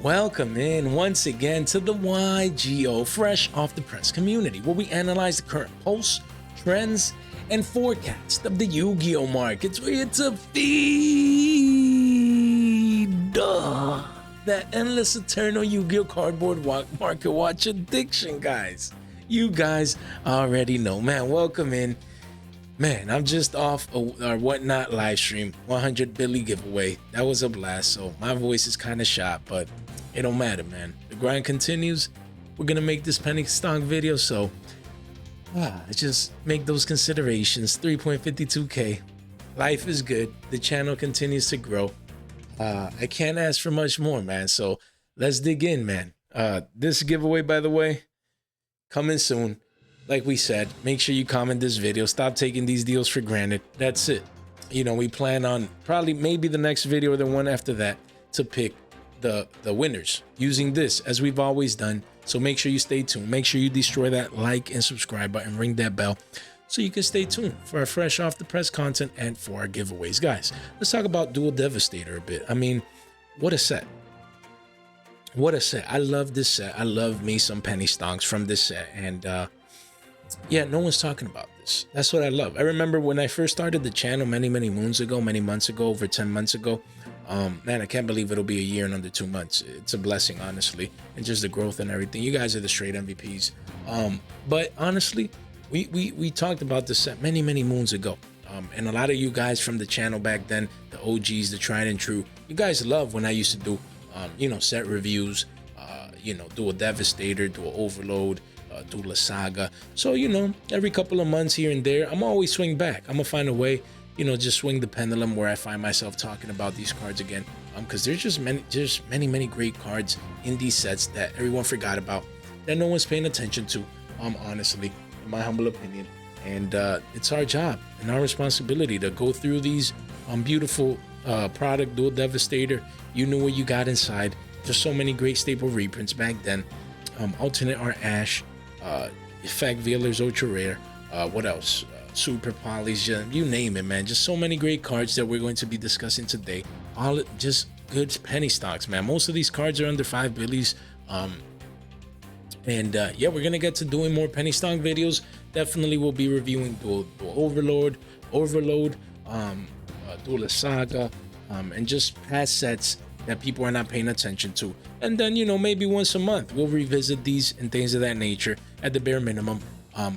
Welcome in once again to the Yugioh Fresh Off the Press community, where we analyze the current pulse, trends, and forecast of the Yu-Gi-Oh markets. It's a feed. That endless eternal Yu-Gi-Oh cardboard market watch addiction, guys. You guys already know, man. Welcome in. Man, I'm just off our whatnot live stream, 100 Billy giveaway. That was a blast, so my voice is kind of shot, but it don't matter, man. The grind continues. We're gonna make this penny stock video, so just make those considerations. 3.52K. Life is good. The channel continues to grow. I can't ask for much more, man. So let's dig in, man. This giveaway, by the way, coming soon. Like we said, make sure you comment this video. Stop taking these deals for granted. That's it. You know, we plan on probably maybe the next video or the one after that to pick the winners using this as we've always done. So make sure you stay tuned. Make sure you destroy that like and subscribe button, ring that bell so you can stay tuned for our fresh off the press content and for our giveaways. Guys, let's talk about Duel Devastator a bit. I mean, what a set. What a set. I love this set. I love me some penny stonks from this set. And yeah, no one's talking about this. That's what I love. I remember when I first started the channel many months ago, over 10 months ago. Man, I can't believe it'll be a year and under 2 months. It's a blessing, honestly, and just the growth and everything. You guys are the straight MVPs. But honestly, we talked about this set many moons ago. And a lot of you guys from the channel back then, the OGs, the tried and true, you guys love when I used to do, you know, set reviews, you know, do a Devastator, do a Overload, do La Saga. So, you know, every couple of months here and there, I'm always swing back. I'm gonna find a way, you know, just swing the pendulum where I find myself talking about these cards again. Because there's just many great cards in these sets that everyone forgot about, that no one's paying attention to, honestly, in my humble opinion. And it's our job and our responsibility to go through these beautiful product, Duel Devastator. You knew what you got inside. There's so many great staple reprints back then. Alternate Art Ash, Effect Veilers Ultra Rare, what else? Super Polys, you name it, man. Just so many great cards that we're going to be discussing today. All just good penny stocks, man. Most of these cards are under 5 billies. Yeah, we're gonna get to doing more penny stock videos. Definitely we'll be reviewing Duel Overload, Duel La Saga, and just past sets that people are not paying attention to. And then, you know, maybe once a month we'll revisit these and things of that nature at the bare minimum,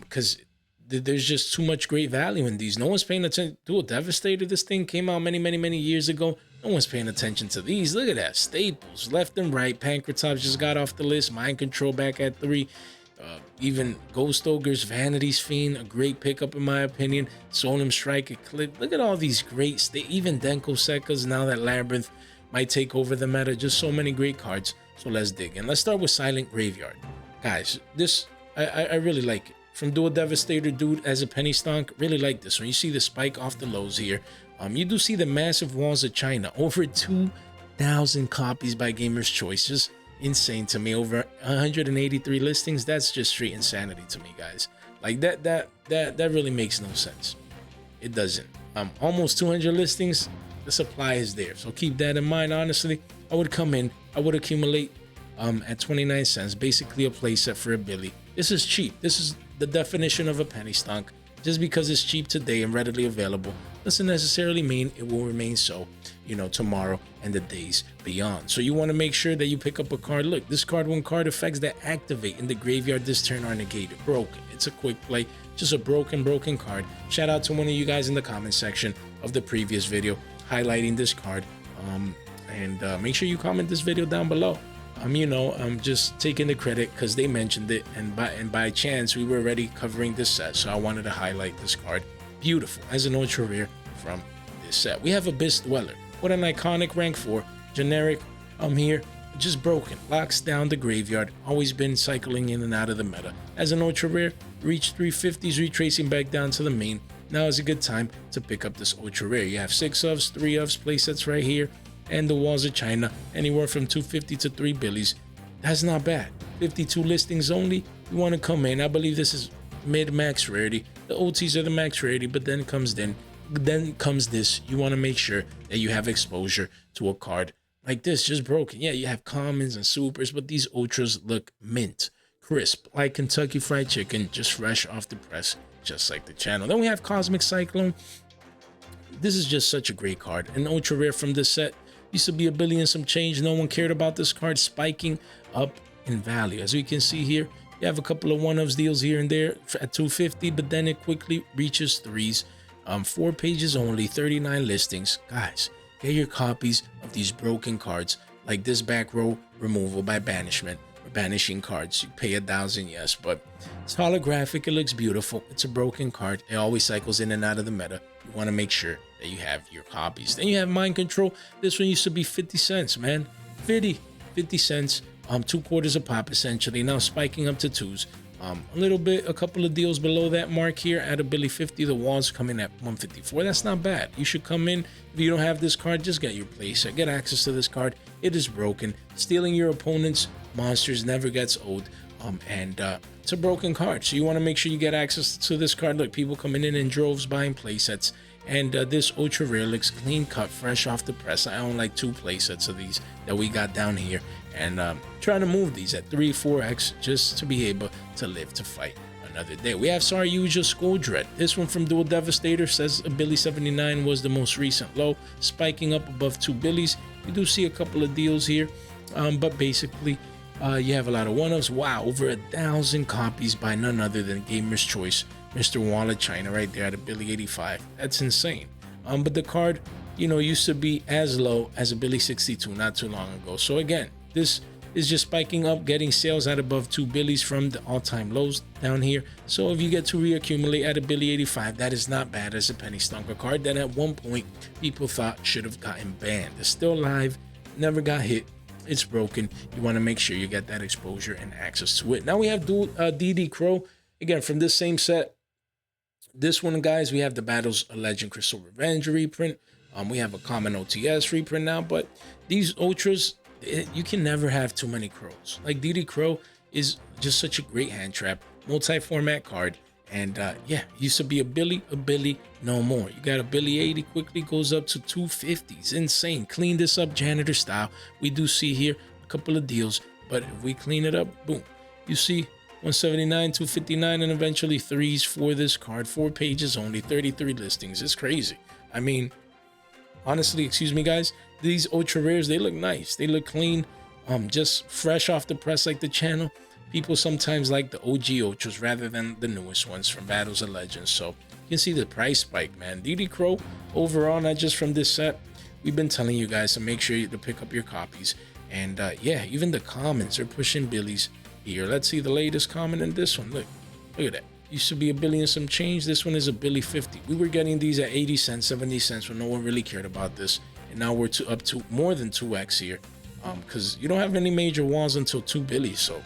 because there's just too much great value in these. No one's paying attention to a Devastator. This thing came out many years ago. No one's paying attention to these. Look at that. Staples left and right. Pancratops just got off the list. Mind Control back at 3. Even Ghost Ogre's Vanity's Fiend, a great pickup in my opinion. Solemn Strike, Eclipse. Look at all these great, even Denko Sekkas, now that Labyrinth might take over the meta. Just so many great cards. So let's dig in. Let's start with Silent Graveyard. Guys, this, I really like it. From Duel Devastator, dude, as a penny stonk, really like this one. You see the spike off the lows here. You do see the massive walls of China. Over 2,000 copies by Gamer's Choice. Just insane to me. Over 183 listings. That's just straight insanity to me, guys. Like that really makes no sense. It doesn't. Almost 200 listings. The supply is there. So keep that in mind. Honestly, I would come in. I would accumulate at 29 cents. Basically a playset for a Billy. This is cheap. This is the definition of a penny stonk. Just because it's cheap today and readily available doesn't necessarily mean it will remain so, you know, tomorrow and the days beyond. So you want to make sure that you pick up a card. Look, this card, when card effects that activate in the graveyard this turn are negated. Broken. It's a quick play. Just a broken card. Shout out to one of you guys in the comment section of the previous video highlighting this card. Make sure you comment this video down below. You know, I'm just taking the credit because they mentioned it, and by chance we were already covering this set, so I wanted to highlight this card. Beautiful as an ultra rare from this set. We have Abyss Dweller. What an iconic rank 4 generic. Here, just broken, locks down the graveyard. Always been cycling in and out of the meta. As an ultra rare, reached 350s, retracing back down to the main. Now is a good time to pick up this ultra rare. You have 6 ofs, 3 ofs, playsets right here. And the walls of China, anywhere from 250 to 3 billies. That's not bad. 52 listings only. You want to come in. I believe this is mid-max rarity. The OTs are the max rarity, but then comes this. You want to make sure that you have exposure to a card like this, just broken. Yeah, you have commons and supers, but these ultras look mint, crisp, like Kentucky Fried Chicken, just fresh off the press, just like the channel. Then we have Cosmic Cyclone. This is just such a great card. An ultra rare from this set. Used to be $1 billion some change. No one cared about this card, spiking up in value. As we can see here, you have a couple of one-offs deals here and there at 250, but then it quickly reaches threes. 4 pages only, 39 listings. Guys, get your copies of these broken cards, like this back row removal by banishment. Banishing cards, you pay 1,000, yes, but it's holographic. It looks beautiful. It's a broken card. It always cycles in and out of the meta. You want to make sure that you have your copies. Then you have Mind Control. This one used to be 50 cents, man. 50 cents. 2/4 a pop essentially. Now spiking up to 2s. A little bit, a couple of deals below that mark here at $1.50. The walls coming at 154. That's not bad. You should come in. If you don't have this card, just get your playset. Get access to this card. It is broken. Stealing your opponent's monsters never gets old. It's a broken card, so you want to make sure you get access to this card. Look, people coming in droves buying playsets. And this ultra rare looks clean cut, fresh off the press. I own like 2 playsets of these that we got down here, and trying to move these at 3-4x just to be able to live to fight another day. We have Saryuja Skull Dread. This one from Duel Devastator says $1.79 was the most recent low, spiking up above $2. We do see a couple of deals here, but basically you have a lot of one-offs. Wow, over 1,000 copies by none other than Gamer's Choice, Mr. Wallet China, right there at $1.85. That's insane. But the card, you know, used to be as low as $1.62 not too long ago. So again, this is just spiking up, getting sales at above $2 from the all-time lows down here. So if you get to reaccumulate at $1.85, that is not bad as a penny stonker card that at one point people thought should have gotten banned. It's still live, never got hit. It's broken. You want to make sure you get that exposure and access to it. Now we have DD Crow again from this same set. This one, guys, we have the Battles of Legend Crystal Revenge reprint. We have a common OTS reprint now, but these ultras, you can never have too many crows. Like DD Crow is just such a great hand trap, multi-format card. And yeah, used to be $1 billy, no more. You got $1.80, quickly goes up to $2.50. It's insane. Clean this up janitor style. We do see here a couple of deals, but if we clean it up, boom, you see 179, 259, and eventually 3s for this card. 4 pages only, 33 listings. It's crazy. I mean, honestly, excuse me, guys, these ultra rares, they look nice. They look clean, just fresh off the press like the channel. People sometimes like the OG ultras rather than the newest ones from Battles of Legends. So you can see the price spike, man. DD Crow overall, not just from this set. We've been telling you guys to make sure to pick up your copies. And yeah, even the commons are pushing billies here. Let's see the latest comment in this one. Look at that. Used to be $1 billion some change. This one is $1.50. We were getting these at 80 cents, 70 cents when no one really cared about this. And now we're up to more than 2x here. Because you don't have any major walls until $2 billion. So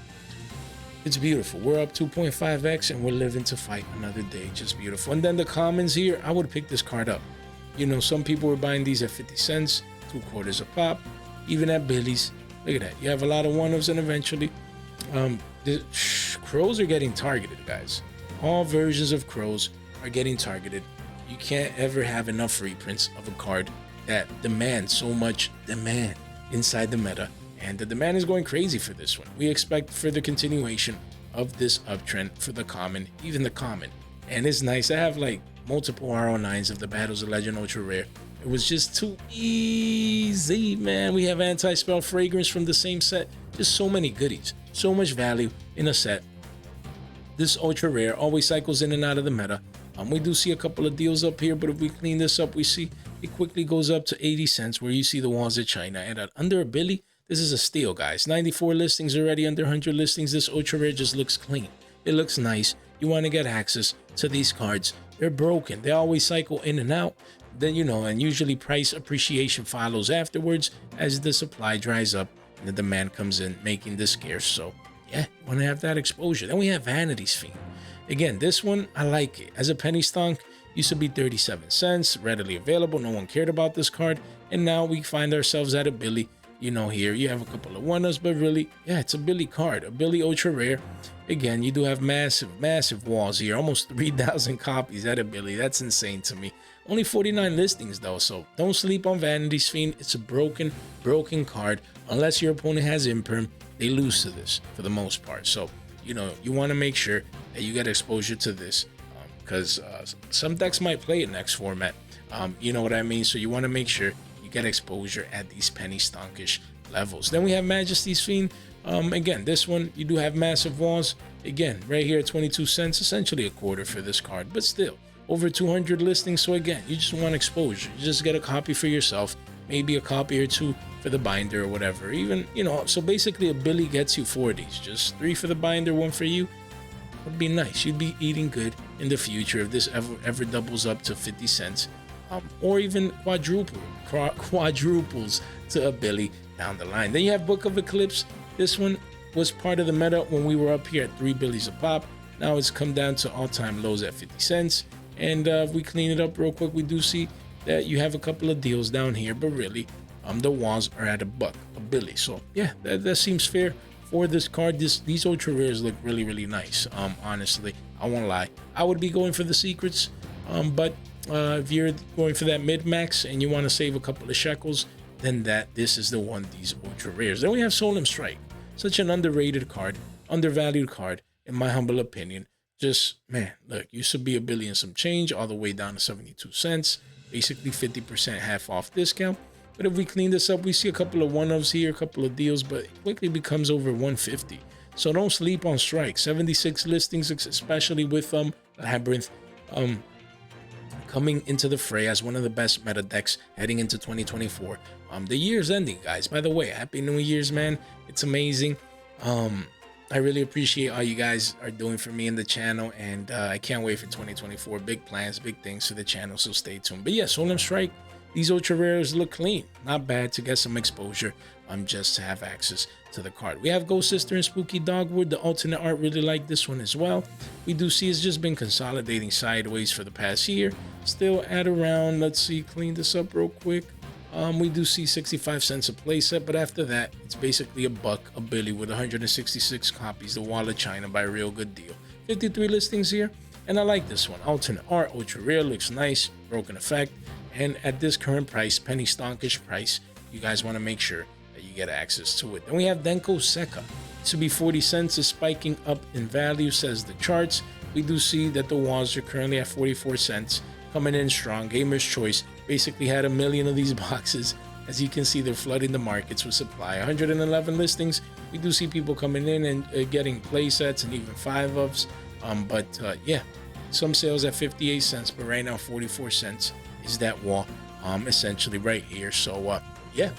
it's beautiful. We're up 2.5x and we're living to fight another day. Just beautiful. And then the commons here, I would pick this card up. You know, some people were buying these at 50 cents, 2/4 a pop, even at Billy's. Look at that. You have a lot of one-offs, and eventually the crows are getting targeted, guys. All versions of crows are getting targeted. You can't ever have enough reprints of a card that demands so much demand inside the meta. And the demand is going crazy for this one. We expect further continuation of this uptrend for the common, even the common. And it's nice. I have like multiple RO9s of the Battles of Legend Ultra Rare. It was just too easy, man. We have Anti-Spell Fragrance from the same set. Just so many goodies. So much value in a set. This Ultra Rare always cycles in and out of the meta. We do see a couple of deals up here, but if we clean this up, we see it quickly goes up to 80 cents, where you see the walls of China. And at under $1 billion, this is a steal, guys. 94 listings already, under 100 listings. This Ultra Rare just looks clean. It looks nice. You want to get access to these cards. They're broken. They always cycle in and out. Then, you know, and usually price appreciation follows afterwards as the supply dries up and the demand comes in, making this scarce. So, yeah, you want to have that exposure. Then we have Vanity's Fiend. Again, this one, I like it. As a penny stonk, used to be 37 cents, readily available. No one cared about this card. And now we find ourselves at $1 billion. You know, here you have a couple of one-ups, but really, yeah, it's a Billy card, a Billy ultra rare. Again, you do have massive walls here, almost 3,000 copies at a Billy. That's insane to me. Only 49 listings though, so don't sleep on Vanity's Fiend. It's a broken card. Unless your opponent has imperm, they lose to this for the most part. So, you know, you want to make sure that you get exposure to this, because some decks might play it next format. You know what I mean? So you want to make sure you get exposure at these penny stonkish levels. Then we have Majesty's Fiend. Again, this one, you do have massive walls. Again, right here at 22 cents, essentially a quarter for this card, but still over 200 listings. So again, you just want exposure. You just get a copy for yourself, maybe a copy or two for the binder or whatever. Even, you know, so basically a Billy gets you 4 of these, just 3 for the binder, 1 for you. Would be nice. You'd be eating good in the future if this ever doubles up to 50 cents, or even quadruples to a Billy down the line. Then you have Book of Eclipse. This one was part of the meta when we were up here at 3 Billies a pop. Now it's come down to all-time lows at 50 cents. And if we clean it up real quick, we do see that you have a couple of deals down here, but really the walls are at $1 a Billy. So yeah, that seems fair for this card. These ultra rares look really nice. Honestly, I won't lie, I would be going for the secrets, but if you're going for that mid-max and you want to save a couple of shekels, then this is the one, these ultra rares. Then we have Solemn Strike. Such an underrated card, undervalued card, in my humble opinion. Just, man, look, used to be a Billy and some change, all the way down to 72 cents, basically 50% half off discount. But if we clean this up, we see a couple of one-ups here, a couple of deals, but it quickly becomes over 150. So don't sleep on Strike. 76 listings, especially with Labyrinth coming into the fray as one of the best meta decks heading into 2024. The year's ending, guys. By the way, Happy New Year's, man. It's amazing. I really appreciate all you guys are doing for me in the channel, and I can't wait for 2024. Big plans, big things for the channel, so stay tuned. But yeah, Solemn Strike, these ultra rares look clean. Not bad to get some exposure, just to have access to the card. We have Ghost Sister and Spooky Dogwood. The alternate art, really like this one as well. We do see it's just been consolidating sideways for the past year. Still at around, let's see, clean this up real quick. We do see 65 cents a playset, but after that, it's basically $1 a Billy with 166 copies. The Wall of China by a real good deal. 53 listings here, and I like this one. Alternate art, ultra rare, looks nice, broken effect, and at this current price, penny stonkish price, you guys want to make sure that you get access to it. Then we have Denko Seka. This would be 40 cents, is spiking up in value, says the charts. We do see that the walls are currently at 44 cents, coming in strong. Gamer's Choice basically had 1 million of these boxes. As you can see, they're flooding the markets with supply. 111 listings. We do see people coming in and getting play sets and even 5-ups. Yeah, some sales at 58 cents, but right now 44 cents is that wall, essentially right here. So yeah,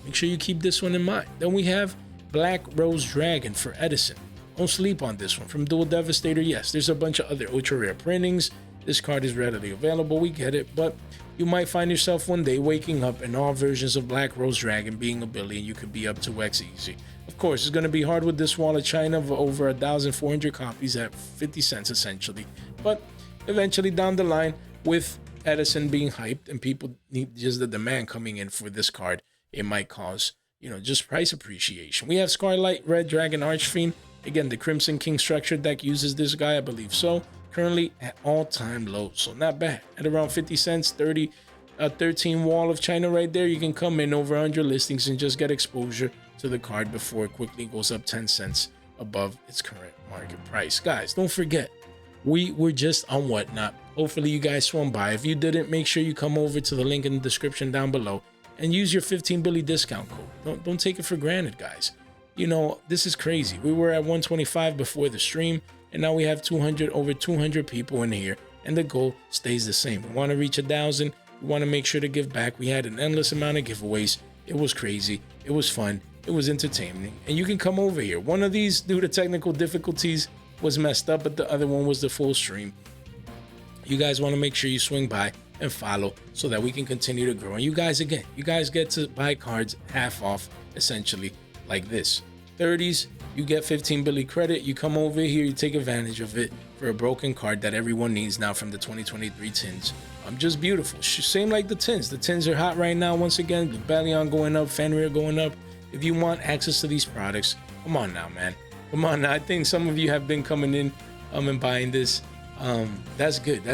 make sure you keep this one in mind. Then we have Black Rose Dragon for Edison. Don't sleep on this one. From Duel Devastator, yes, there's a bunch of other ultra rare printings. This card is readily available, we get it, but you might find yourself one day waking up and all versions of Black Rose Dragon being a Billy, and you could be up to X easy. Of course, it's going to be hard with this Wall of China of over 1,400 copies at 50 cents essentially, but eventually down the line, with Edison being hyped and people need just the demand coming in for this card, it might cause, you know, just price appreciation. We have Scarlet Red Dragon Archfiend. Again, the Crimson King structure deck uses this guy, I believe so. Currently at all-time lows, so not bad. At around 50 cents, 13 Wall of China right there. You can come in over 100 listings and just get exposure to the card before it quickly goes up 10 cents above its current market price. Guys, don't forget, we were just on Whatnot. Hopefully you guys swung by. If you didn't, make sure you come over to the link in the description down below and use your 15 Billy discount code. Don't take it for granted, guys. You know, this is crazy. We were at 125 before the stream, and now we have over 200 people in here, and the goal stays the same. We want to reach 1,000. We want to make sure to give back. We had an endless amount of giveaways. It was crazy. It was fun. It was entertaining. And you can come over here. One of these, due to technical difficulties, was messed up, but the other one was the full stream. You guys want to make sure you swing by and follow so that we can continue to grow. And you guys, again, you guys get to buy cards half off, essentially, like this. 30s, you get 15 Billy credit. You come over here, you take advantage of it for a broken card that everyone needs now from the 2023 tins. Just beautiful. Same like the tins. The tins are hot right now. Once again, the Bellion going up, Fenrir going up. if you want access to these products, come on now, man. Come on now. I think some of you have been coming in and buying this. That's good,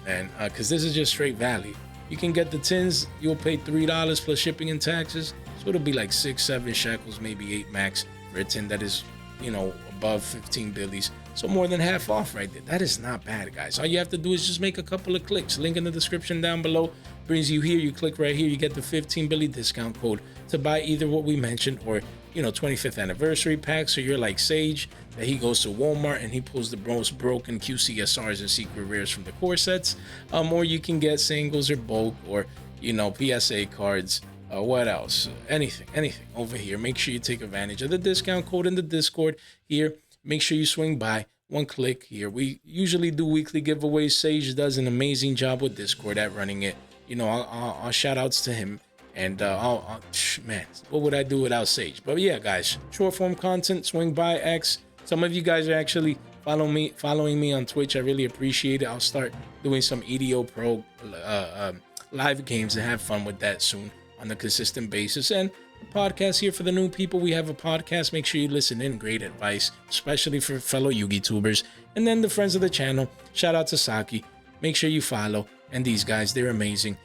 man, because this is just straight value. You can get the tins, you'll pay $3 plus shipping and taxes, so it'll be like 6-7 shekels, maybe 8 max for a tin that is, you know, above 15 billies. So more than half off right there. That is not bad, guys. All you have to do is just make a couple of clicks. Link in the description down below brings you here. You click right here, you get the 15 billy discount code to buy either what we mentioned or, you know, 25th anniversary pack. So you're like Sage, that he goes to Walmart and he pulls the most broken QCSRs and secret rares from the core sets. Or you can get singles or bulk or, you know, PSA cards. What else? Anything over here. Make sure you take advantage of the discount code in the Discord here. Make sure you swing by. One click here. We usually do weekly giveaways. Sage does an amazing job with Discord at running it. You know, I'll shout outs to him. And man, what would I do without Sage? But yeah, guys, short form content, swing by X. Some of you guys are actually following me on Twitch. I really appreciate it. I'll start doing some EDO Pro live games and have fun with that soon on a consistent basis. And the podcast here for the new people. We have a podcast. Make sure you listen in. Great advice, especially for fellow Yugi tubers. And then the friends of the channel. Shout out to Saki. Make sure you follow. And these guys, they're amazing.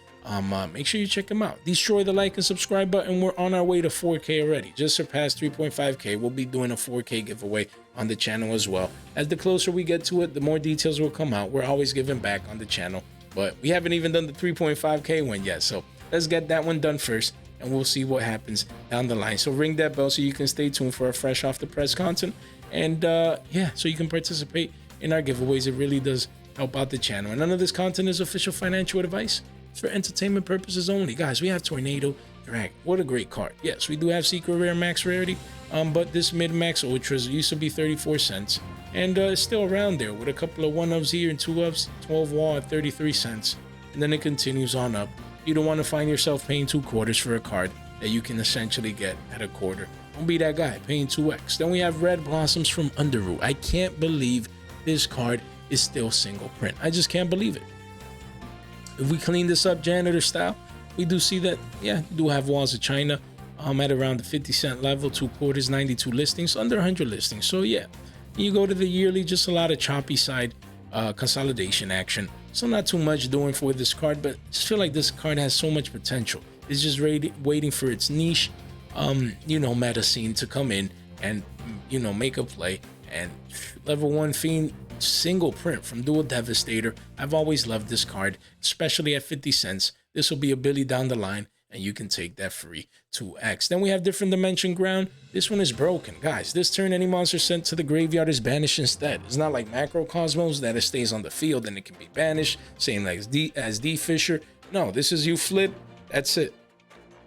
Make sure you check them out. Destroy the like and subscribe button. We're on our way to 4K already. Just surpassed 3.5K. We'll be doing a 4K giveaway on the channel as well. As the closer we get to it, the more details will come out. We're always giving back on the channel, but we haven't even done the 3.5K one yet. So let's get that one done first, and we'll see what happens down the line. So ring that bell so you can stay tuned for our fresh off the press content. And yeah, so you can participate in our giveaways. It really does help out the channel. And none of this content is official financial advice. It's for entertainment purposes only. Guys, we have Tornado Dragon. What a great card. Yes, we do have secret rare max rarity, but this mid-max ultras used to be 34 cents. And it's still around there with a couple of 1-ofs here and 2-ofs, 12 wall at 33 cents. And then it continues on up. You don't want to find yourself paying 2 quarters for a card that you can essentially get at a quarter. Don't be that guy paying 2x. Then we have Red Blossoms from Underclock. I can't believe this card is still single print. I just can't believe it. If we clean this up janitor style, we do see that, yeah, you do have walls of China at around the 50 cent level, 2 quarters, 92 listings, under 100 listings. So yeah, you go to the yearly, just a lot of choppy side consolidation action. So not too much doing for this card, but I just feel like this card has so much potential. It's just waiting for its niche, you know, meta scene to come in and, you know, make a play. And level 1 fiend single print from Duel Devastator. I've always loved this card, especially at 50 cents. This will be a Billy down the line, and you can take that free 2x. Then we have Different Dimension Ground. This one is broken. Guys, this turn any monster sent to the graveyard is banished instead. It's not like Macrocosmos that it stays on the field and it can be banished, same like as D Fisher. No, this is you flip, that's it.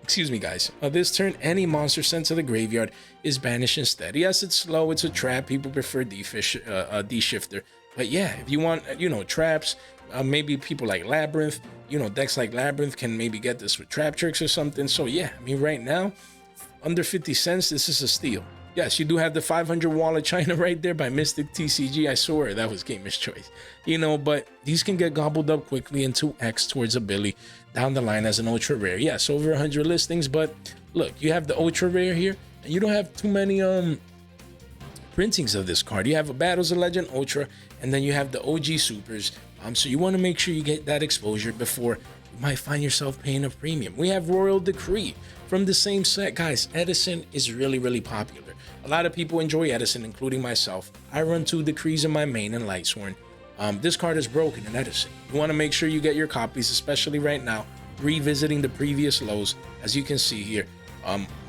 Excuse me, guys. This turn, any monster sent to the graveyard is banished instead. Yes, it's slow. It's a trap. People prefer D-Shifter. But yeah, if you want, you know, traps, maybe people like Labyrinth, you know, decks like Labyrinth can maybe get this with trap tricks or something. So yeah, I mean, right now, under 50 cents, this is a steal. Yes, you do have the 500 Wall of China right there by Mystic TCG. I swear that was Gamer's Choice. You know, but these can get gobbled up quickly in 2x towards a Billy down the line as an ultra rare. Yes, over 100 listings, but look, you have the ultra rare here, and you don't have too many printings of this card. You have a Battles of Legend Ultra, and then you have the OG Supers. So you want to make sure you get that exposure before you might find yourself paying a premium. We have Royal Decree from the same set. Guys, Edison is really popular. A lot of people enjoy Edison, including myself. I run 2 Decrees in my main and Lightsworn. This card is broken in Edison. You want to make sure you get your copies, especially right now, revisiting the previous lows, as you can see here.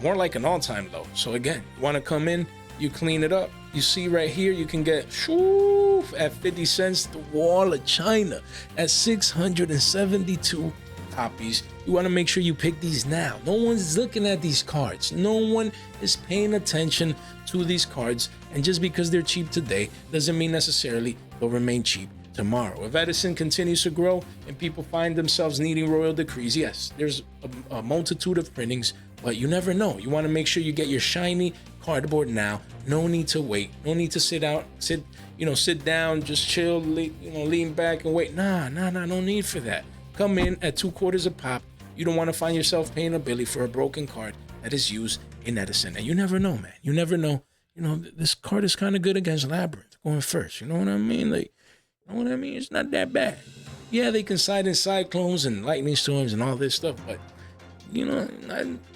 More like an all-time low. So again, you want to come in, you clean it up. You see right here, you can get at 50 cents the Wall of China at 672 copies. You want to make sure you pick these now. No one's looking at these cards. No one is paying attention to these cards, and just because they're cheap today doesn't mean necessarily they'll remain cheap tomorrow. If Edison continues to grow and people find themselves needing Royal Decrees, yes, there's a multitude of printings, but you never know. You want to make sure you get your shiny cardboard now. No need to wait. No need to sit down, just chill, lean back and wait. Nah, no need for that. Come in at 2 quarters a pop. You don't want to find yourself paying a Billy for a broken card that is used in Edison. And you never know, man. You never know. You know, this card is kind of good against Labyrinth going first. You know what I mean? Like, you know what I mean? It's not that bad. Yeah, they can side in cyclones and lightning storms and all this stuff, but you know,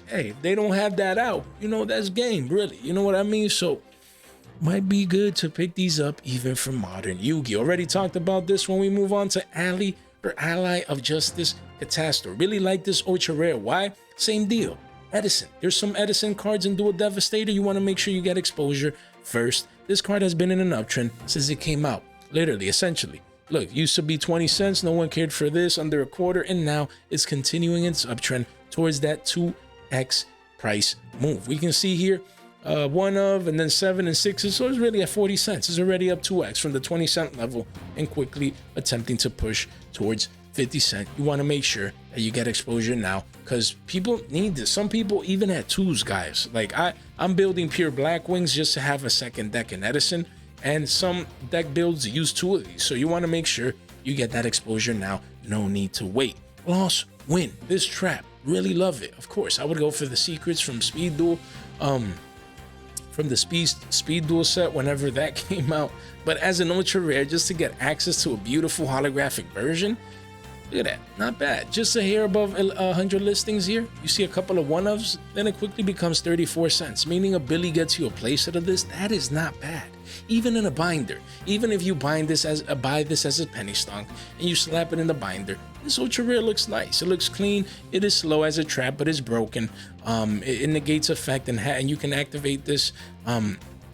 hey, if they don't have that out, you know, that's game, really. You know what I mean? So, might be good to pick these up even for modern Yugi. Already talked about this when we move on to Ally or Ally of Justice Catastrophe. Really like this ultra rare. Why? Same deal. Edison. There's some Edison cards in Duel Devastator. You want to make sure you get exposure first. This card has been in an uptrend since it came out. Literally, essentially. Look, used to be 20 cents. No one cared for this, under a quarter. And now it's continuing its uptrend towards that 2x price move. We can see here one of, and then 7 and 6. So it's really at 40 cents. It's already up 2x from the 20-cent level and quickly attempting to push towards 50 cents. You want to make sure that you get exposure now because people need this. Some people even at 2s, guys. Like I'm building pure black wings just to have a second deck in Edison, and some deck builds use 2 of these. So you want to make sure you get that exposure now. No need to wait. Loss, win. This trap, really love it. Of course, I would go for the secrets from Speed Duel. From the Speed Duel set whenever that came out. But as an ultra rare, just to get access to a beautiful holographic version, look at that, not bad. Just a hair above 100 listings here. You see a couple of one-ofs, then it quickly becomes 34 cents, meaning a Billy gets you a playset of this. That is not bad. Even in a binder, even if you buy this as a penny stonk and you slap it in the binder, this ultra rare looks nice. It looks clean. It is slow as a trap, but it's broken. It negates effect, and you can activate this,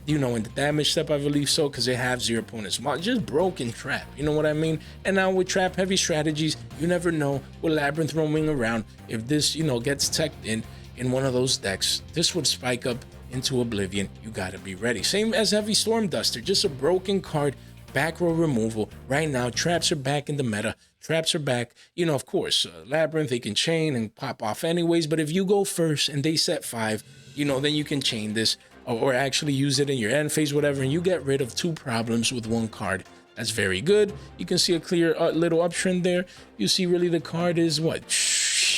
you know, in the damage step, I believe so, because it has your opponent's mark. Just broken trap, you know what I mean? And now with trap heavy strategies, you never know with Labyrinth roaming around, if this, you know, gets teched in one of those decks, this would spike up into oblivion. You got to be ready. Same as Heavy Storm Duster, just a broken card, back row removal. Right now, traps are back in the meta. Traps are back. You know, of course, Labyrinth, they can chain and pop off anyways, but if you go first and they set 5, you know, then you can chain this or actually use it in your end phase, whatever, and you get rid of 2 problems with 1 card. That's very good. You can see a clear little uptrend there. You see really the card is what?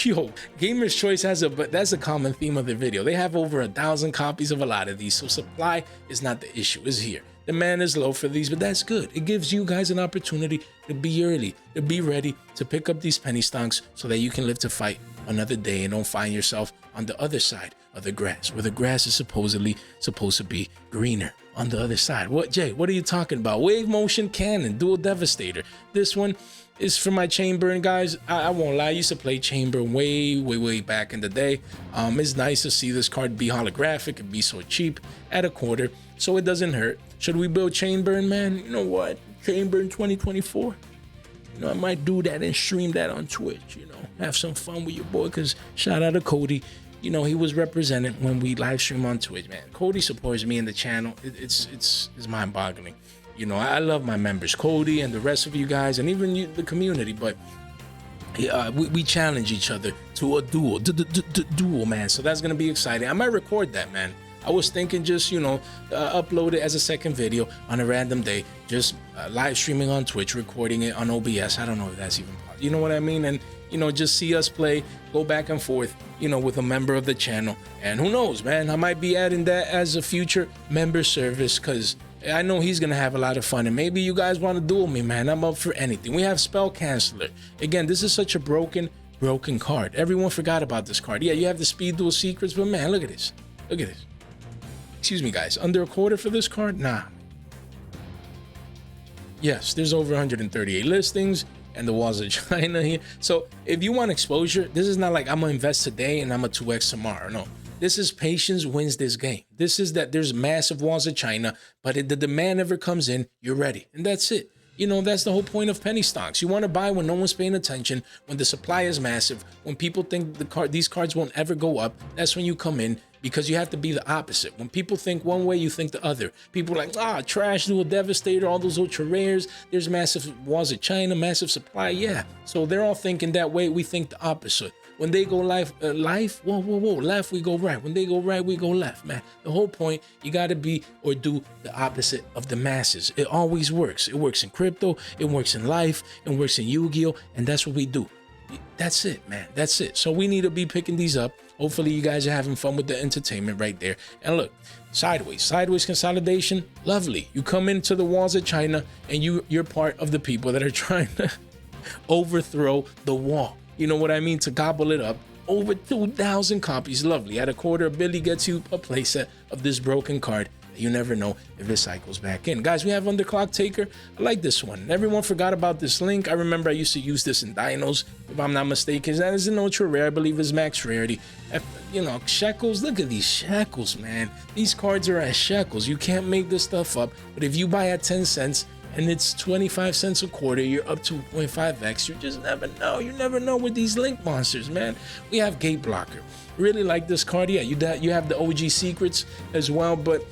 Yo, Gamer's Choice has but that's a common theme of the video. They have over 1,000 copies of a lot of these, so supply is not the issue, it's here. Demand is low for these, but that's good. It gives you guys an opportunity to be early, to be ready to pick up these penny stonks so that you can live to fight another day and don't find yourself on the other side of the grass, where the grass is supposedly supposed to be greener on the other side. What, Jay, what are you talking about? Wave Motion Cannon, Duel Devastator. This one is for my Chamber, and guys, I won't lie, I used to play Chamber way back in the day. It's nice to see this card be holographic and be so cheap at a quarter, so it doesn't hurt. Should we build Chamber, man? You know what? Chamber in 2024? You know, I might do that and stream that on Twitch, you know, have some fun with your boy, because shout out to Cody. You know, he was represented when we live stream on Twitch, man. Cody supports me in the channel. It's mind-boggling. You know, I love my members, Cody and the rest of you guys, and even you, the community, but we challenge each other to a duel, man. So that's going to be exciting. I might record that, man. I was thinking just, you know, upload it as a second video on a random day, just live streaming on Twitch, recording it on OBS. I don't know if that's even possible. You know what I mean? And, you know, just see us play, go back and forth, you know, with a member of the channel. And who knows, man, I might be adding that as a future member service, because I know he's going to have a lot of fun. And maybe you guys want to duel me, man. I'm up for anything. We have Spell Canceller. Again, this is such a broken card. Everyone forgot about this card. Yeah, you have the Speed Duel Secrets, but man, look at this. Look at this. Excuse me, guys. Under a quarter for this card? Nah. Yes, there's over 138 listings and the walls of China here. So if you want exposure, this is not like I'm going to invest today and I'm a 2x tomorrow. No. This is patience wins this game. This is that there's massive walls of China, but if the demand ever comes in, you're ready. And that's it. You know, that's the whole point of penny stocks. You want to buy when no one's paying attention, when the supply is massive, when people think these cards won't ever go up. That's when you come in, because you have to be the opposite. When people think one way, you think the other. People are like, trash, Duel Devastator, all those ultra rares. There's massive walls of China, massive supply. Yeah. So they're all thinking that way. We think the opposite. When they go left, left, we go right. When they go right, we go left, man. The whole point, you got to be or do the opposite of the masses. It always works. It works in crypto. It works in life. It works in Yu-Gi-Oh! And that's what we do. That's it, man. That's it. So we need to be picking these up. Hopefully you guys are having fun with the entertainment right there. And look, sideways consolidation, lovely. You come into the walls of China and you're part of the people that are trying to overthrow the wall. You know what I mean? To gobble it up. Over 2,000 copies, lovely. At a quarter, Billy gets you a playset of this broken card. You never know if it cycles back in. Guys, we have Underclock Taker. I like this one. Everyone forgot about this link. I remember I used to use this in Dinos, if I'm not mistaken. That is an ultra rare. I believe it's max rarity. You know, shekels. Look at these shekels, man. These cards are at shekels. You can't make this stuff up. But if you buy at 10 cents and it's 25 cents a quarter, you're up to 0.5x. You just never know. You never know with these link monsters, man. We have Gate Blocker. Really like this card. Yeah, you have the OG secrets as well, but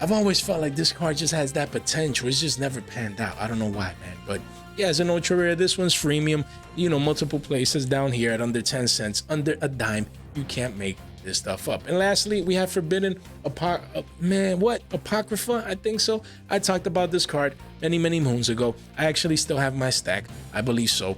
I've always felt like this card just has that potential. It's just never panned out. I don't know why, man. But yeah, it's an ultra rare. This one's freemium. You know, multiple places down here at under 10 cents, under a dime. You can't make this stuff up. And lastly, we have Forbidden Apocrypha, I think so. I talked about this card many moons ago. I actually still have my stack. I believe so.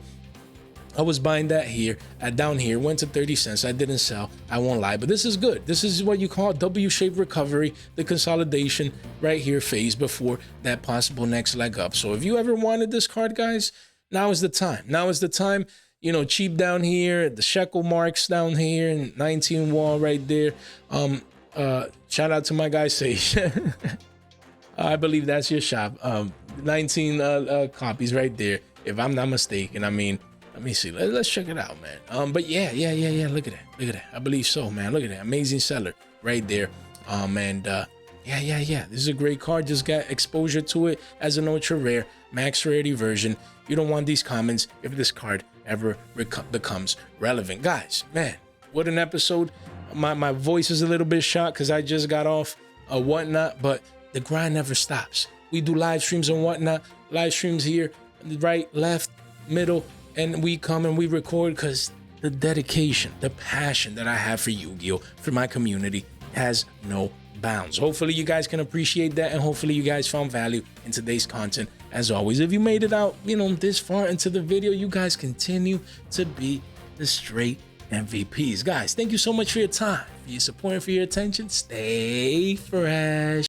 I was buying that here, down here, went to 30 cents. I didn't sell, I won't lie, but this is good. This is what you call W-shaped recovery, the consolidation right here phase before that possible next leg up. So if you ever wanted this card, guys, now is the time. Now is the time. You know, cheap down here, the shekel marks down here, and 19 wall right there. Shout out to my guy Sage. I believe that's your shop. 19 copies right there, if I'm not mistaken. I mean, let me see. Let's check it out, man. But yeah. Look at that. Look at that. I believe so, man. Look at that. Amazing seller right there. Yeah. This is a great card. Just got exposure to it as an ultra rare max rarity version. You don't want these comments if this card ever becomes relevant, guys. Man, what an episode. My voice is a little bit shot because I just got off Whatnot, but the grind never stops. We do live streams on Whatnot. Live streams here, right, left, middle. And we come and we record because the dedication, the passion that I have for Yu-Gi-Oh, for my community, has no bounds. Hopefully you guys can appreciate that, and hopefully you guys found value in today's content. As always, if you made it out, you know, this far into the video, you guys continue to be the straight MVPs. Guys, thank you so much for your time, for your support, and for your attention. Stay fresh.